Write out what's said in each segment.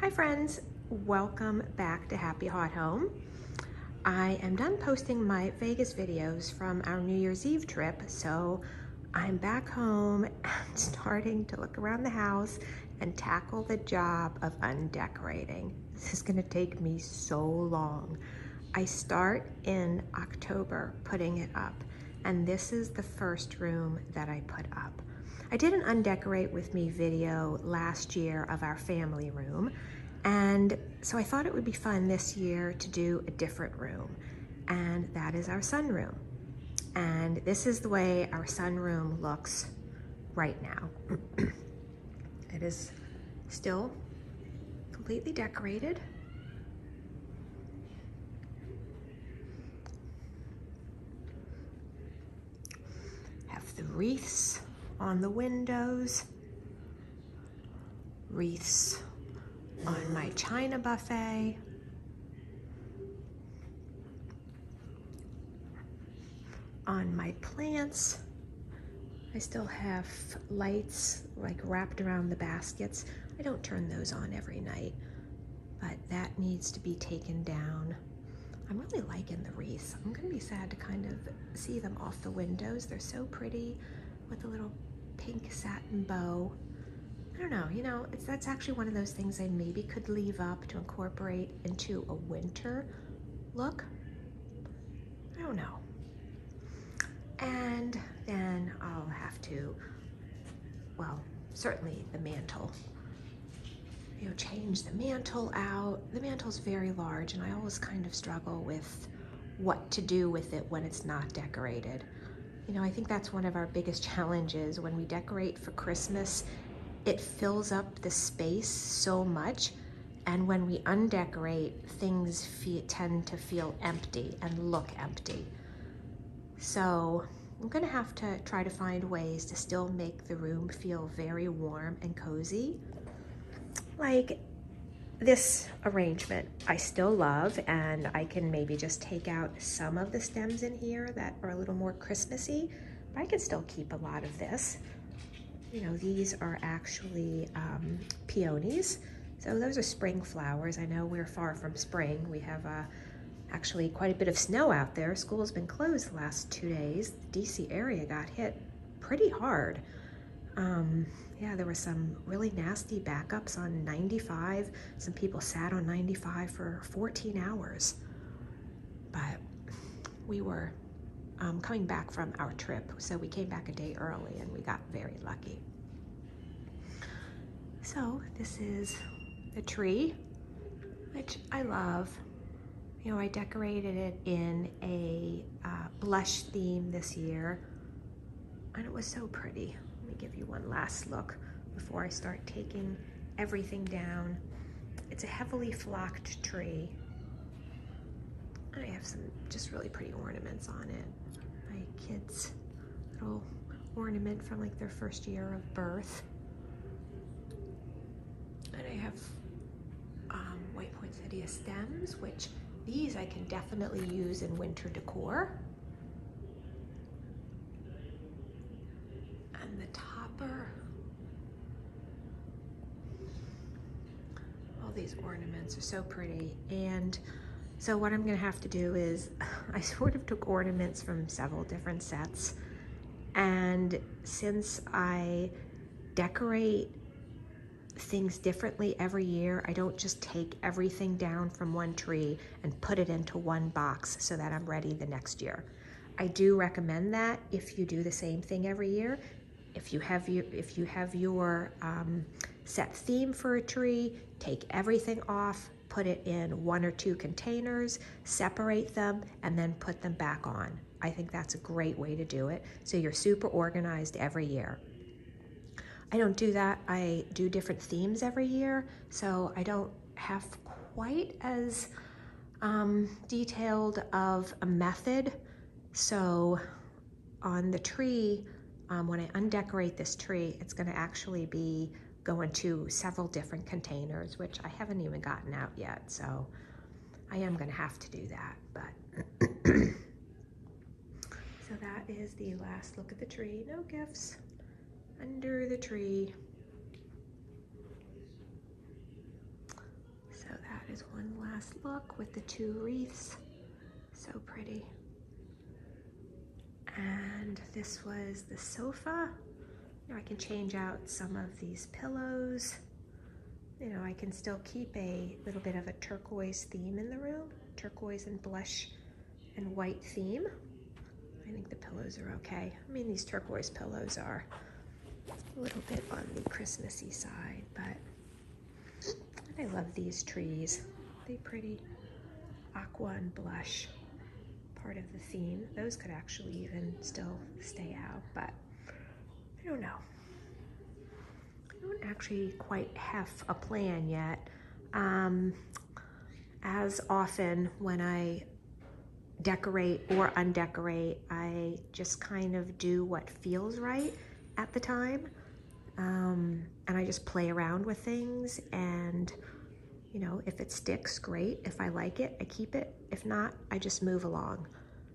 Hi friends, welcome back to Happy Hot Home. I am done posting my Vegas videos from our New Year's Eve trip, so I'm back home and starting to look around the house and tackle the job of undecorating. This is gonna take me so long. I start in October putting it up, and this is the first room that I put up. I did an Undecorate with Me video last year of our family room, and so I thought it would be fun this year to do a different room, and that is our sunroom. And this is the way our sunroom looks right now. It is still completely decorated. Have the wreaths on the windows, wreaths on my china buffet, on my plants. I still have lights like wrapped around the baskets. I don't turn those on every night, but that needs to be taken down. I'm really liking the wreaths. I'm gonna be sad to kind of see them off the windows. They're so pretty with a little pink satin bow. I don't know, that's actually one of those things I maybe could leave up to incorporate into a winter look. I don't know. And then I'll have to, well, certainly the mantle. Change the mantle out. The mantle's very large and I always kind of struggle with what to do with it when it's not decorated. I think that's one of our biggest challenges when we decorate for Christmas. It fills up the space so much, and when we undecorate, things tend to feel empty and look empty. So I'm gonna have to try to find ways to still make the room feel very warm and cozy. Like this arrangement I still love, and I can maybe just take out some of the stems in here that are a little more Christmassy, but I can still keep a lot of this. These are actually peonies. So those are spring flowers. I know we're far from spring. We have actually quite a bit of snow out there. School's been closed the last 2 days. The DC area got hit pretty hard. Yeah, there were some really nasty backups on 95. Some people sat on 95 for 14 hours. But we were coming back from our trip, so we came back a day early and we got very lucky. So this is the tree, which I love. I decorated it in a blush theme this year, and it was so pretty. Let me give you one last look before I start taking everything down. It's a heavily flocked tree. I have some just really pretty ornaments on it. My kids' little ornament from like their first year of birth. And I have white poinsettia stems, which these I can definitely use in winter decor. And the topper, all these ornaments are so pretty. And so what I'm gonna have to do is, I sort of took ornaments from several different sets, and since I decorate things differently every year, I don't just take everything down from one tree and put it into one box so that I'm ready the next year. I do recommend that if you do the same thing every year. If you have your set theme for a tree, take everything off, put it in 1 or 2 containers, separate them, and then put them back on. I think that's a great way to do it, so you're super organized every year. I don't do that. I do different themes every year, so I don't have quite as detailed of a method. So on the tree, when I undecorate this tree, it's gonna actually be going to several different containers, which I haven't even gotten out yet, so I am gonna have to do that, but. So that is the last look at the tree. No gifts under the tree. That is one last look with the 2 wreaths. So pretty. And this was the sofa. You know, I can change out some of these pillows. You know, I can still keep a little bit of a turquoise theme in the room. Turquoise and blush and white theme. I think the pillows are okay. I mean, these turquoise pillows are a little bit on the Christmassy side, but I love these trees. They're pretty. Aqua and blush, part of the theme. Those could actually even still stay out, but I don't know. I don't actually quite have a plan yet. As often when I decorate or undecorate, I just kind of do what feels right at the time. And I just play around with things, and you know, if it sticks, great. If I like it, I keep it. If not, I just move along.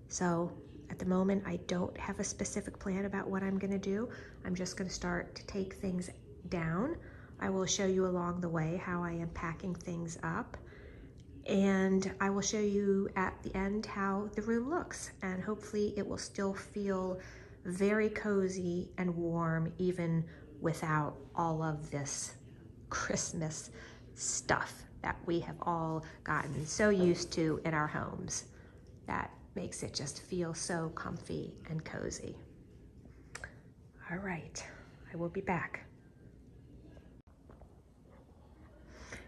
So at the moment, I don't have a specific plan about what I'm gonna do. I'm just gonna start to take things down. I will show you along the way how I am packing things up. And I will show you at the end how the room looks. And hopefully it will still feel very cozy and warm, even without all of this Christmas stuff that we have all gotten so used to in our homes. That makes it just feel so comfy and cozy. All right, I will be back.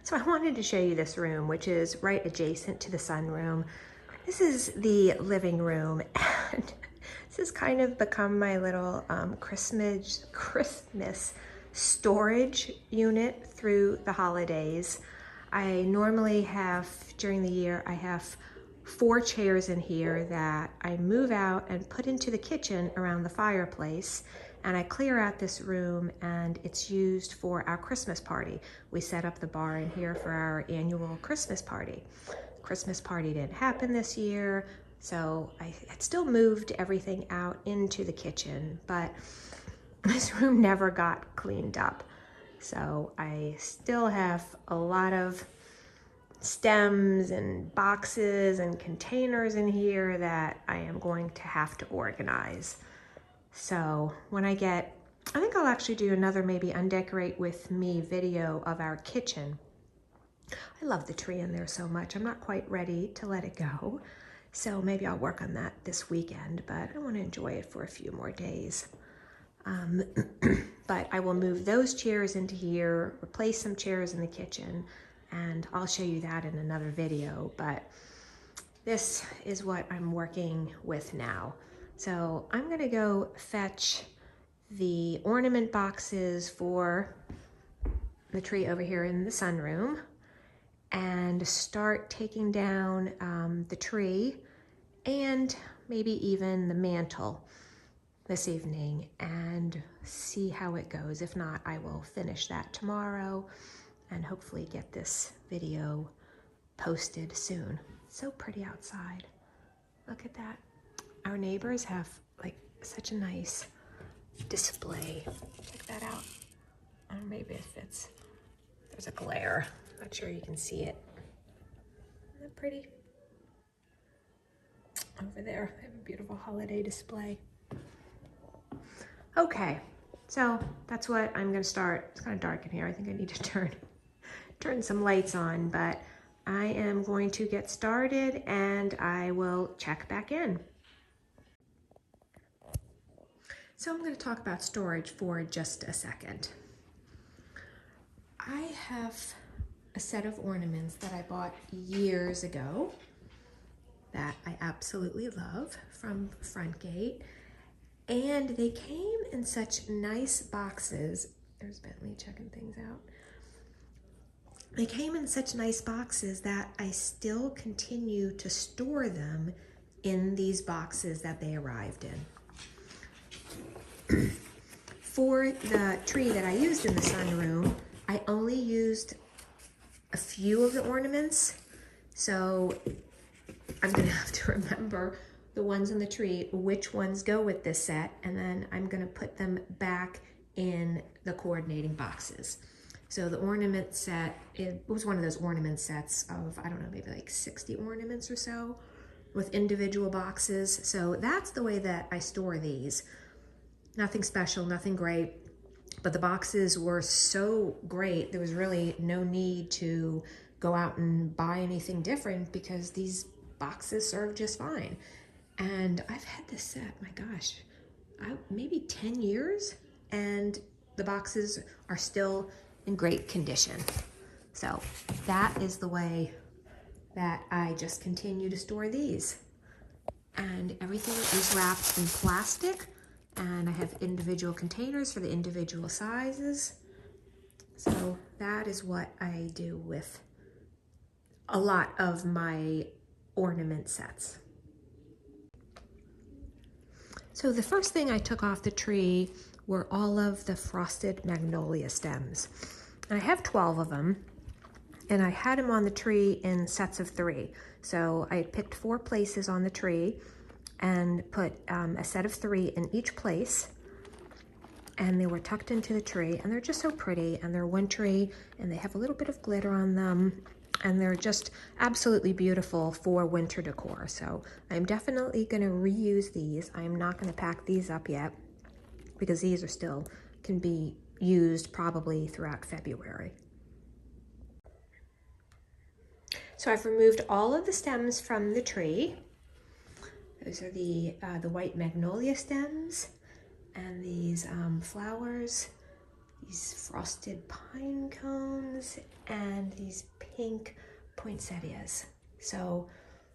So I wanted to show you this room, which is right adjacent to the sunroom. This is the living room, and this has kind of become my little Christmas storage unit through the holidays. I normally have, during the year, I have 4 chairs in here that I move out and put into the kitchen around the fireplace, and I clear out this room, and it's used for our Christmas party. We set up the bar in here for our annual Christmas party. Christmas party didn't happen this year, so I had still moved everything out into the kitchen, but this room never got cleaned up. So I still have a lot of stems and boxes and containers in here that I am going to have to organize. So when I think I'll actually do another maybe Undecorate with me video of our kitchen. I love the tree in there so much. I'm not quite ready to let it go. So maybe I'll work on that this weekend, but I want to enjoy it for a few more days. But I will move those chairs into here, replace some chairs in the kitchen, and I'll show you that in another video. But this is what I'm working with now. So I'm gonna go fetch the ornament boxes for the tree over here in the sunroom and start taking down the tree and maybe even the mantel this evening and see how it goes. If not, I will finish that tomorrow and hopefully get this video posted soon. So pretty outside. Look at that. Our neighbors have like such a nice display. Check that out. Oh, maybe it fits. There's a glare. Not sure you can see it. Isn't that pretty? Over there, they have a beautiful holiday display. Okay, so that's what I'm gonna start. It's kind of dark in here. I think I need to turn some lights on, but I am going to get started and I will check back in. So I'm going to talk about storage for just a second. I have a set of ornaments that I bought years ago that I absolutely love from Frontgate, and they came in such nice boxes. There's Bentley checking things out. They came in such nice boxes that I still continue to store them in these boxes that they arrived in. For the tree that I used in the sunroom, I only used a few of the ornaments, so I'm gonna have to remember the ones on the tree, which ones go with this set, and then I'm gonna put them back in the coordinating boxes. So the ornament set, it was one of those ornament sets of, I don't know, maybe like 60 ornaments or so with individual boxes. So that's the way that I store these. Nothing special, nothing great, but the boxes were so great. There was really no need to go out and buy anything different because these boxes serve just fine. And I've had this set, my gosh, maybe 10 years, and the boxes are still in great condition. So that is the way that I just continue to store these. And everything is wrapped in plastic, and I have individual containers for the individual sizes. So that is what I do with a lot of my ornament sets. So the first thing I took off the tree were all of the frosted magnolia stems. I have 12 of them, and I had them on the tree in sets of 3. So I picked 4 places on the tree and put a set of 3 in each place, and they were tucked into the tree, and they're just so pretty, and they're wintry, and they have a little bit of glitter on them, and they're just absolutely beautiful for winter decor. So I'm definitely going to reuse these. I'm not going to pack these up yet because these are still can be used probably throughout February. So I've removed all of the stems from the tree. Those are the white magnolia stems, and these flowers, these frosted pine cones, and these pink poinsettias. So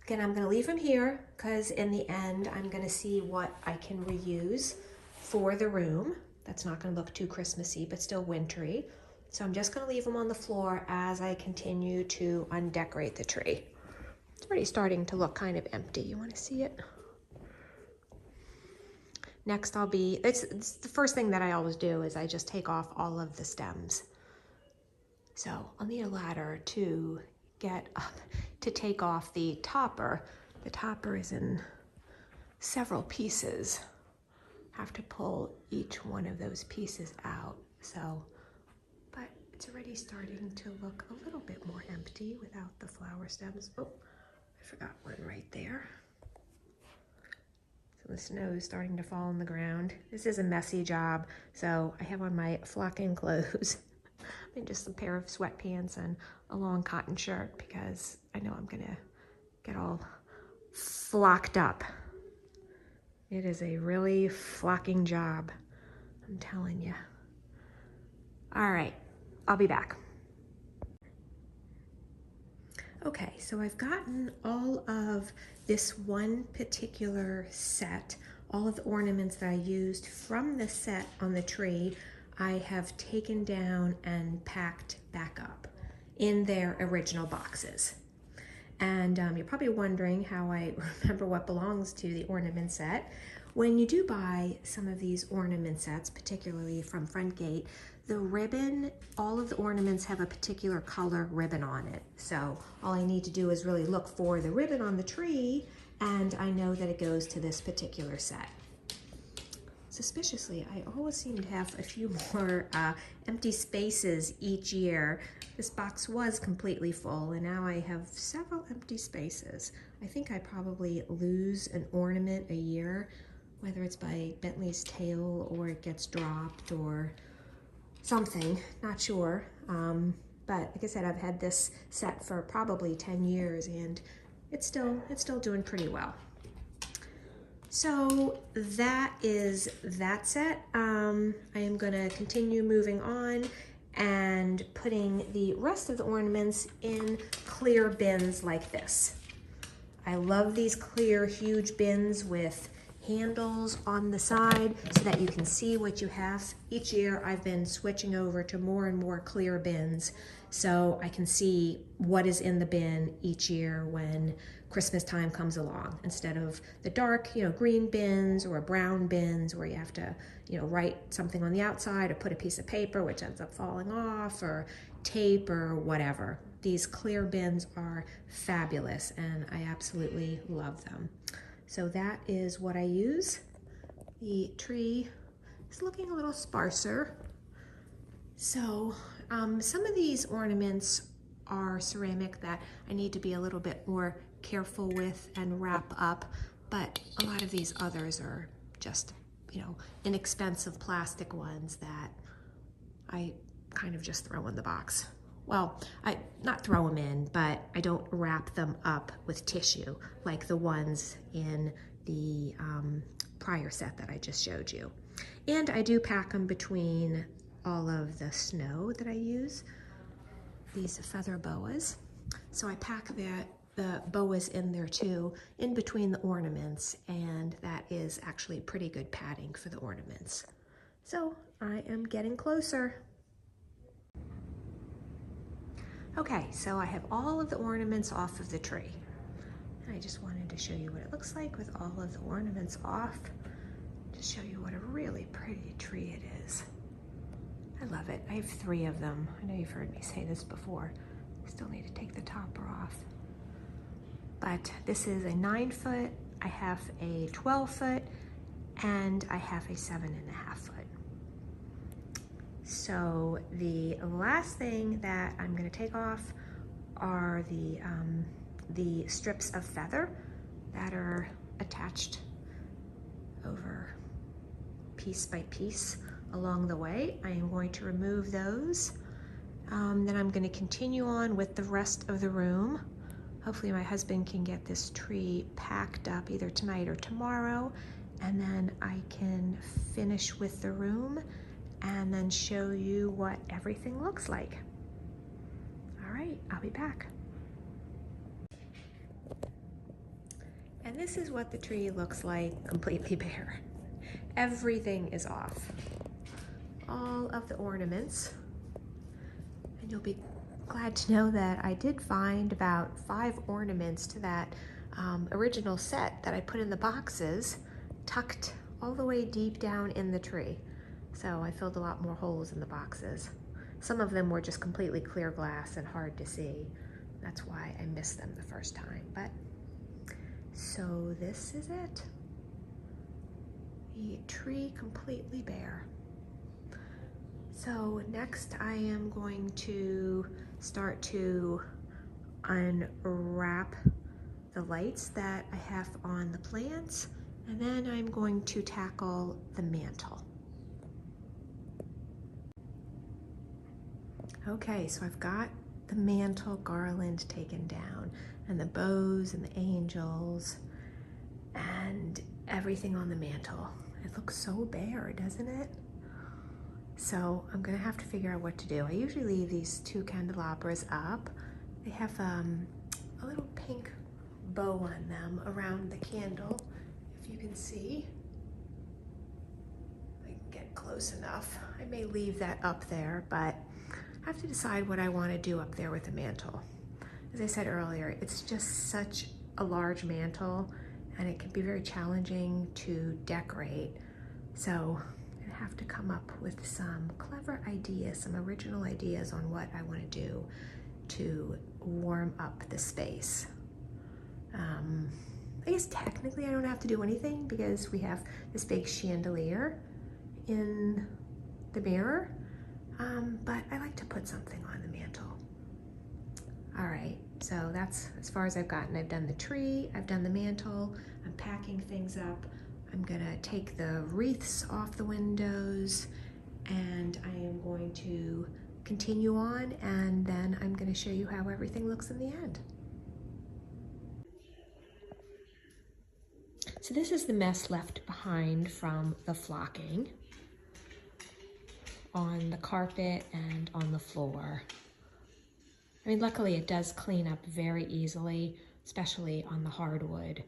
again, I'm going to leave them here because in the end I'm going to see what I can reuse for the room. That's not going to look too Christmassy, but still wintry. So I'm just going to leave them on the floor as I continue to undecorate the tree. It's already starting to look kind of empty. You want to see it? Next it's the first thing that I always do is I just take off all of the stems. So I'll need a ladder to get up to take off the topper. The topper is in several pieces. Have to pull each one of those pieces out. So, but it's already starting to look a little bit more empty without the flower stems. Oh, I forgot one right there. So the snow is starting to fall on the ground. This is a messy job, so I have on my flocking clothes and just a pair of sweatpants and a long cotton shirt because I know I'm gonna get all flocked up. It is a really flocking job, I'm telling you. All right, I'll be back. Okay, so I've gotten all of this one particular set, all of the ornaments that I used from the set on the tree, I have taken down and packed back up in their original boxes. And you're probably wondering how I remember what belongs to the ornament set. When you do buy some of these ornament sets, particularly from Frontgate, the ribbon, all of the ornaments have a particular color ribbon on it. So all I need to do is really look for the ribbon on the tree, and I know that it goes to this particular set. Suspiciously, I always seem to have a few more empty spaces each year. This box was completely full, and now I have several empty spaces. I think I probably lose an ornament a year, whether it's by Bentley's tail or it gets dropped or something, not sure. But like I said, I've had this set for probably 10 years and it's still doing pretty well. So that is that set. I am gonna continue moving on and putting the rest of the ornaments in clear bins like this. I love these clear, huge bins with handles on the side so that you can see what you have. Each year I've been switching over to more and more clear bins so I can see what is in the bin each year when Christmas time comes along, instead of the dark, green bins or brown bins where you have to, write something on the outside or put a piece of paper which ends up falling off, or tape or whatever. These clear bins are fabulous and I absolutely love them. So that is what I use. The tree is looking a little sparser. So Some of these ornaments are ceramic that I need to be a little bit more careful with and wrap up, but a lot of these others are just, you know, inexpensive plastic ones that I kind of just throw in the box. Well, I not throw them in, but I don't wrap them up with tissue like the ones in the prior set that I just showed you. And I do pack them between all of the snow that I use, these feather boas. So I pack the boas in there too, in between the ornaments, and that is actually pretty good padding for the ornaments. So I am getting closer. Okay, so I have all of the ornaments off of the tree. And I just wanted to show you what it looks like with all of the ornaments off, to show you what a really pretty tree it is. I love it. I have 3 of them. I know you've heard me say this before. I still need to take the topper off. But this is a 9-foot, I have a 12-foot, and I have a 7.5-foot. So the last thing that I'm going to take off are the strips of feather that are attached over piece by piece along the way. I am going to remove those. Then I'm going to continue on with the rest of the room. Hopefully my husband can get this tree packed up either tonight or tomorrow, and then I can finish with the room and then show you what everything looks like. All right, I'll be back. And this is what the tree looks like completely bare. Everything is off. All of the ornaments. And you'll be glad to know that I did find about 5 ornaments to that original set that I put in the boxes, tucked all the way deep down in the tree. So I filled a lot more holes in the boxes. Some of them were just completely clear glass and hard to see. That's why I missed them the first time. But so this is it. The tree completely bare. So next I am going to start to unwrap the lights that I have on the plants, and then I'm going to tackle the mantle. Okay, so I've got the mantle garland taken down, and the bows and the angels and everything on the mantle. It looks so bare, doesn't it? So I'm gonna have to figure out what to do. I usually leave these 2 candelabras up. They have a little pink bow on them around the candle, if you can see. I can get close enough. I may leave that up there, but I have to decide what I want to do up there with the mantle. As I said earlier, it's just such a large mantle, and it can be very challenging to decorate. So I'm gonna have to come up with some clever ideas, some original ideas on what I want to do to warm up the space. I guess technically I don't have to do anything because we have this big chandelier in the mirror, but I like to put something on the mantle. All right, so that's as far as I've gotten. I've done the tree, I've done the mantle, I'm packing things up. I'm gonna take the wreaths off the windows, and I am going to continue on, and then I'm gonna show you how everything looks in the end. So this is the mess left behind from the flocking on the carpet and on the floor. I mean, luckily it does clean up very easily, especially on the hardwood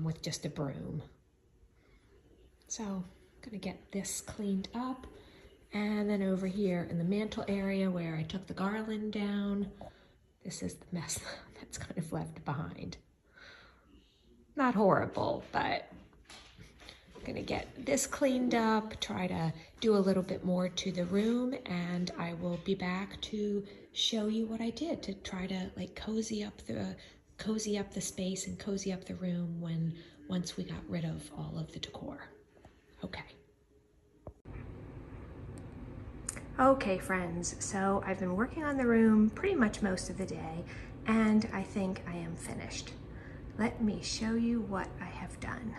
with just a broom. So I'm gonna get this cleaned up, and then over here in the mantle area where I took the garland down, this is the mess that's kind of left behind. Not horrible, but I'm gonna get this cleaned up, try to do a little bit more to the room, and I will be back to show you what I did to try to like cozy up the space and cozy up the room once we got rid of all of the decor. Okay. Okay friends, so I've been working on the room pretty much most of the day, and I think I am finished. Let me show you what I have done.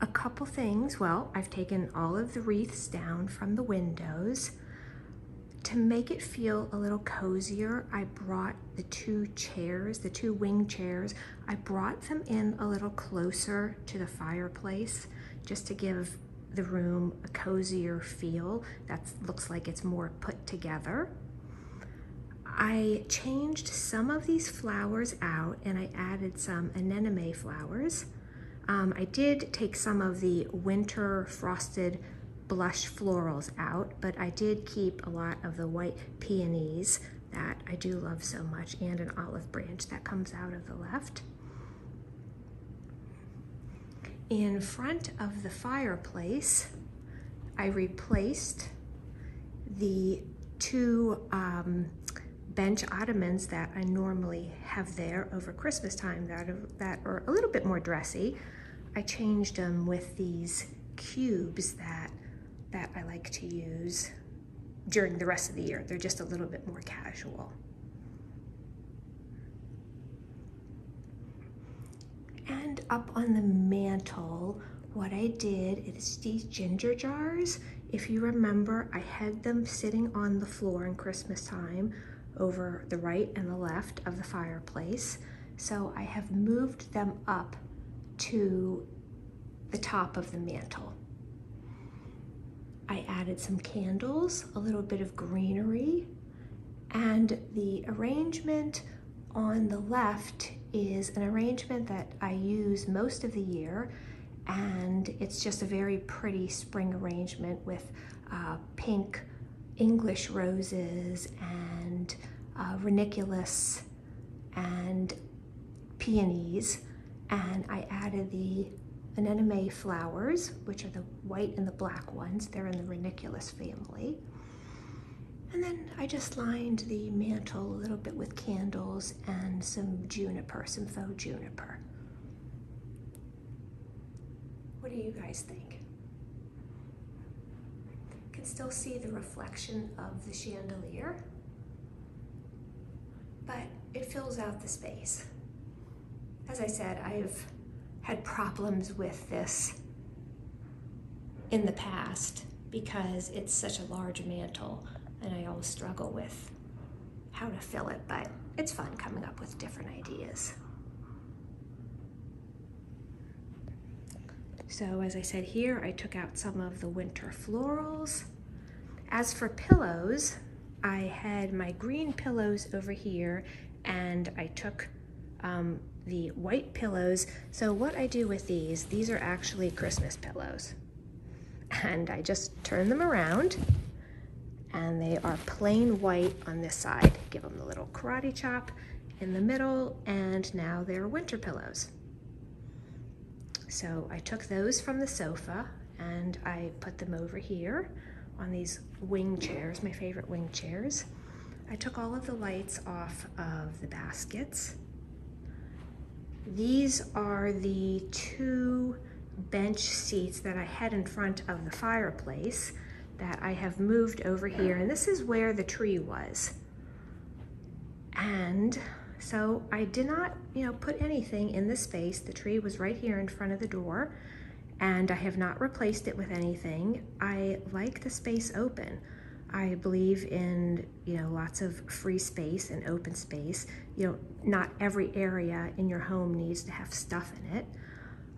A couple things. Well, I've taken all of the wreaths down from the windows. To make it feel a little cozier, I brought the two chairs, the two wing chairs, I brought them in a little closer to the fireplace just to give the room a cozier feel. That looks like it's more put together. I changed some of these flowers out and I added some anemone flowers. I did take some of the winter frosted blush florals out, but I did keep a lot of the white peonies that I do love so much, and an olive branch that comes out of the left. In front of the fireplace, I replaced the two bench ottomans that I normally have there over Christmas time that are a little bit more dressy. I changed them with these cubes that I like to use during the rest of the year. They're just a little bit more casual. And up on the mantle, what I did is these ginger jars. If you remember, I had them sitting on the floor in Christmas time over the right and the left of the fireplace. So I have moved them up to the top of the mantle. I added some candles, a little bit of greenery, and the arrangement on the left is an arrangement that I use most of the year, and it's just a very pretty spring arrangement with pink English roses and ranunculus and peonies, and I added the anemone flowers, which are the white and the black ones. They're in the ranunculus family. And then I just lined the mantle a little bit with candles and some juniper, some faux juniper. What do you guys think? You can still see the reflection of the chandelier, but it fills out the space. As I said, I've had problems with this in the past because it's such a large mantle and I always struggle with how to fill it, but it's fun coming up with different ideas. So as I said here, I took out some of the winter florals. As for pillows, I had my green pillows over here and I took the white pillows. So what I do with these are actually Christmas pillows. And I just turn them around and they are plain white on this side. Give them the little karate chop in the middle, and now they're winter pillows. So I took those from the sofa and I put them over here on these wing chairs, my favorite wing chairs. I took all of the lights off of the baskets. These are the two bench seats that I had in front of the fireplace that I have moved over here, and this is where the tree was. And so I did not, put anything in this space. The tree was right here in front of the door, and I have not replaced it with anything. I like the space open. I believe in, lots of free space and open space. Not every area in your home needs to have stuff in it.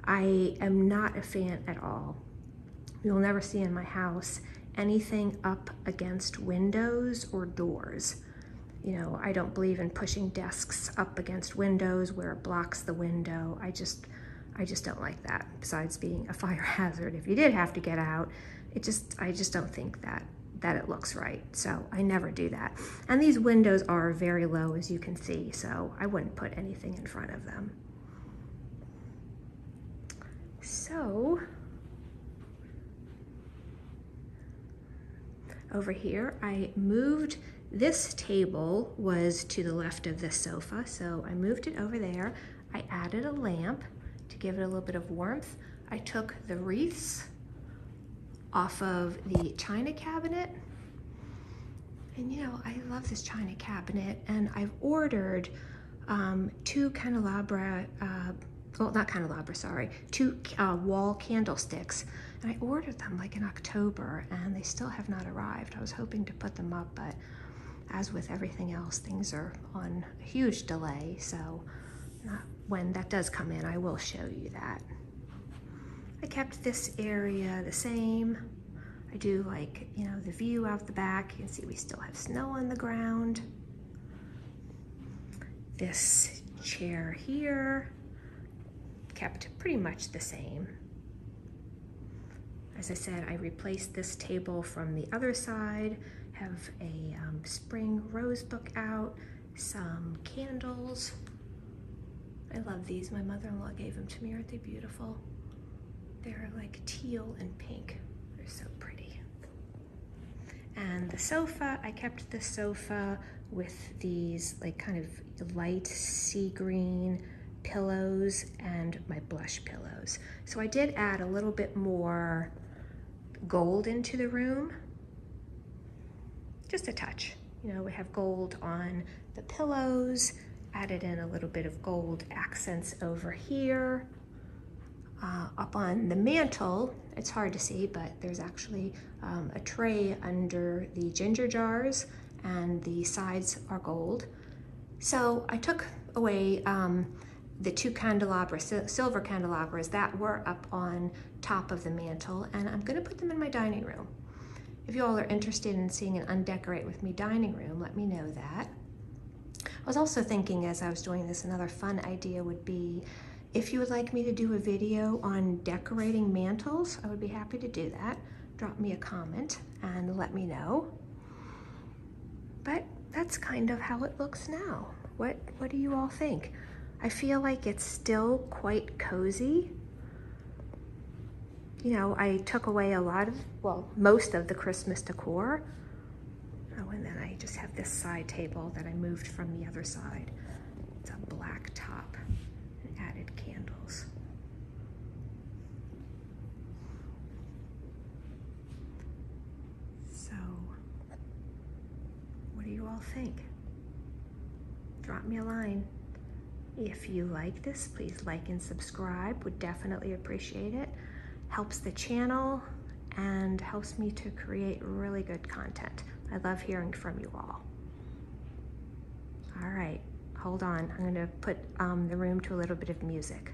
I am not a fan at all. You'll never see in my house anything up against windows or doors. I don't believe in pushing desks up against windows where it blocks the window. I just don't like that. Besides being a fire hazard, if you did have to get out, I just don't think that it looks right. So I never do that. And these windows are very low, as you can see, so I wouldn't put anything in front of them. So over here, I moved, this table was to the left of this sofa, so I moved it over there. I added a lamp to give it a little bit of warmth. I took the wreaths off of the china cabinet. And you know, I love this china cabinet, and I've ordered two candelabra, well, not candelabra, sorry, two wall candlesticks. And I ordered them like in October, and they still have not arrived. I was hoping to put them up, but as with everything else, things are on a huge delay. So when that does come in, I will show you that. I kept this area the same. I do like, you know, the view out the back. You can see we still have snow on the ground. This chair here, kept pretty much the same. As I said, I replaced this table from the other side, have a spring rose book out, some candles. I love these. My mother-in-law gave them to me. Aren't they beautiful? They're like teal and pink. They're so pretty. And the sofa, I kept the sofa with these like kind of light sea green pillows and my blush pillows. So I did add a little bit more gold into the room, just a touch. You know, we have gold on the pillows, added in a little bit of gold accents over here. Up on the mantle, it's hard to see, but there's actually a tray under the ginger jars, and the sides are gold. So I took away the two candelabras, silver candelabras that were up on top of the mantle, and I'm gonna put them in my dining room. If you all are interested in seeing an Undecorate with me dining room, let me know that. I was also thinking as I was doing this, another fun idea would be if you would like me to do a video on decorating mantles, I would be happy to do that. Drop me a comment and let me know. But that's kind of how it looks now. What do you all think? I feel like it's still quite cozy. You know, I took away a lot of, well, most of the Christmas decor. Oh, and then I just have this side table that I moved from the other side. It's a black top and added candles. So, what do you all think? Drop me a line. If you like this, please like and subscribe. Would definitely appreciate it. Helps the channel and helps me to create really good content. I love hearing from you all. All right, hold on. I'm gonna put the room to a little bit of music.